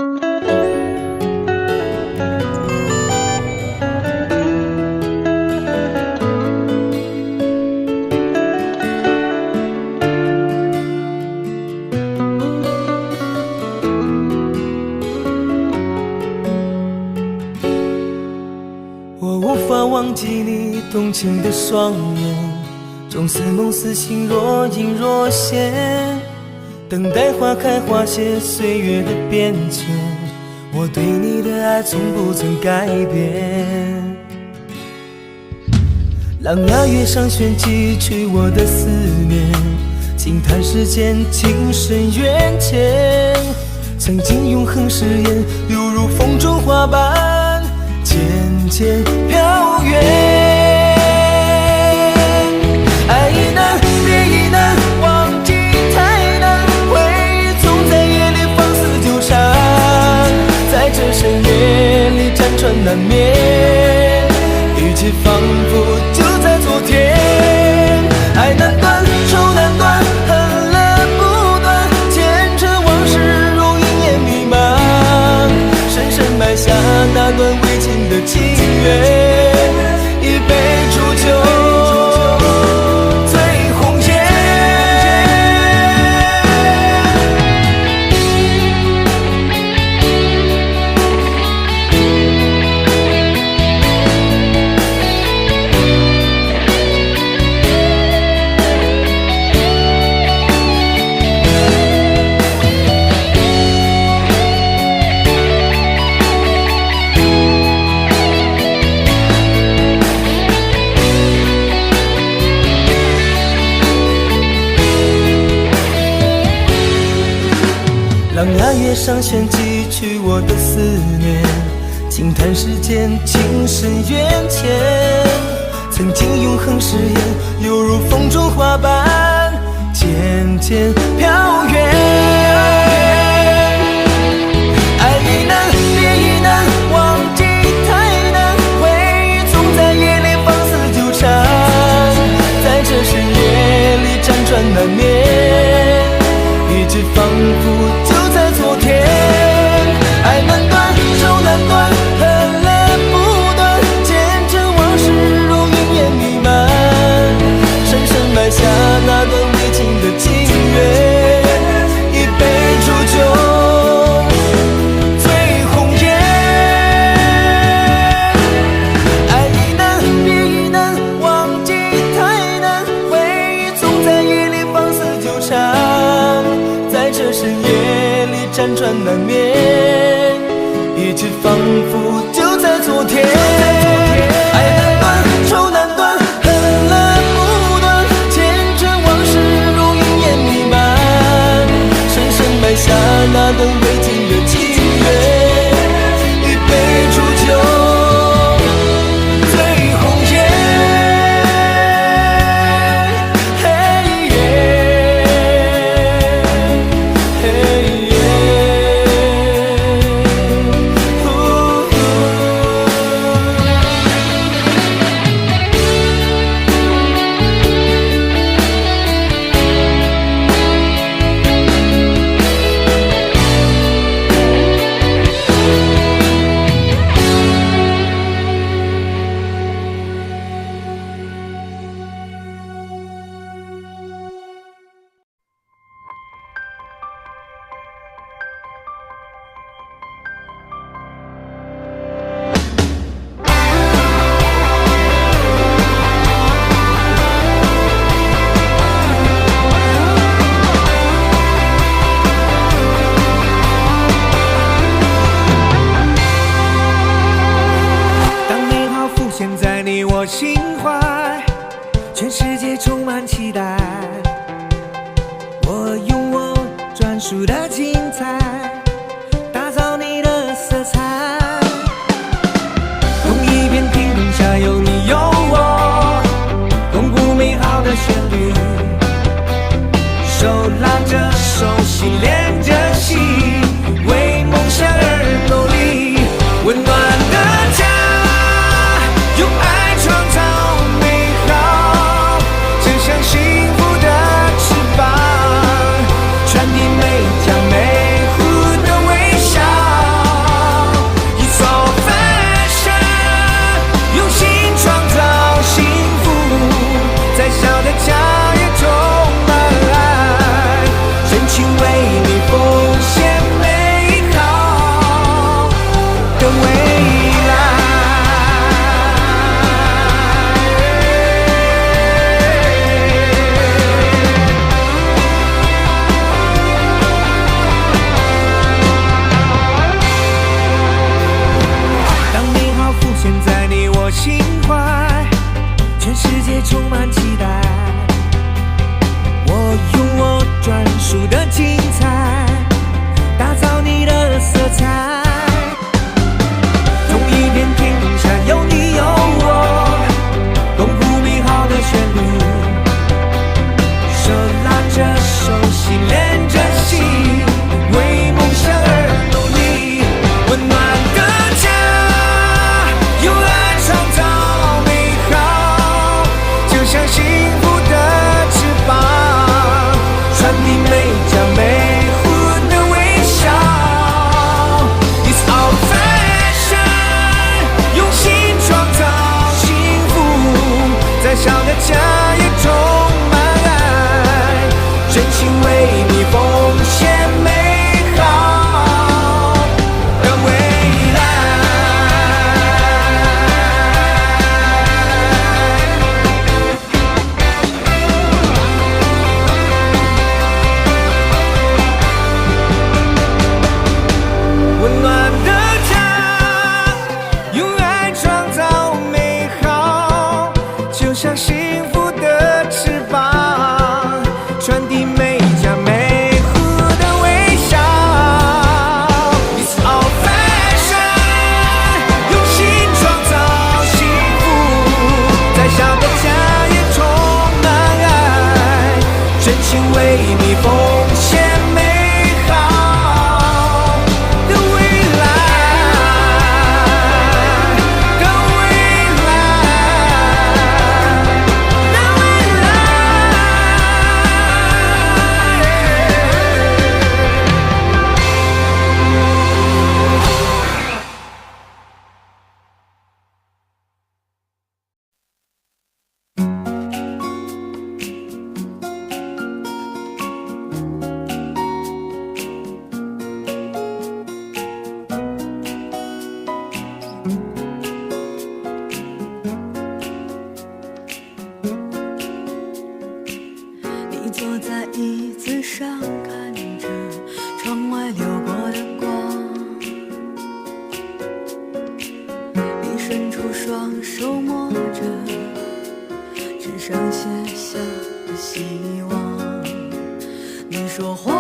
我无法忘记你动情的双眼，中似梦似醒，若隐若现，等待花开花谢，岁月的变迁，我对你的爱从不曾改变。狼牙月上弦，寄去我的思念，轻叹世间情深缘浅，曾经永恒誓言，犹如风中花瓣渐渐飘远。爱已难，别亦难，忘记太难，回忆总在夜里放肆纠缠，在这深夜里辗转难眠，一切仿佛就在昨天。爱难断，愁难断，恨了不断，前尘往事如云烟弥漫，深深埋下那段未尽的情缘，一杯浊酒狼牙月上弦，寄去我的思念，轻叹世间情深缘浅，曾经永恒誓言，犹如风中花瓣渐渐飘远。爱已难，别亦难，忘记太难，回忆总在夜里放肆纠缠，在这深夜里辗转难眠，一直仿佛就在昨天。爱难断，愁难断，恨了不断，前尘往事如云烟弥漫，深深埋下那段未尽的情缘，一杯浊酒醉红颜。爱已难，别亦难，忘记太难，回忆总在夜里放肆纠缠，在这深夜里辗转难眠，一切仿佛就在昨天。爱难断，愁难断，恨了不断，前尘往事如云烟弥漫，深深埋下那段未尽的情缘，一杯浊酒醉红颜。我心怀，全世界充满期待。我用我专属的精彩，打造你的色彩。同一片天空下有你有我，共谱美好的旋律。手拉着手，心连着心，为梦想而努力。温暖的家，用爱创造美好，就像幸福的翅膀，传递每家每户的微笑。现在你我心怀，全世界充满期待。我用我专属的精彩，打造你的色彩。同一片天空下，有你有我，共谱美好的旋律。手拉着手，心连着心，为梦想而努力。温暖的家，用爱创造美好，就像幸福的翅膀，传递每家每户的微笑。It's our fashion， 用心创造幸福，再小的家也充满爱，真心为你奉献美好的未来。温暖的家，用爱创造美好，就像幸福的翅膀，传递每家每户的微笑。It's our fashion， 用心创造幸福，再小的家也充满爱，真心为你奉献美好的未来，的未来，的未你坐在椅子上，看着窗外流过的光。你伸出双手摸着纸上写下的希望。你说话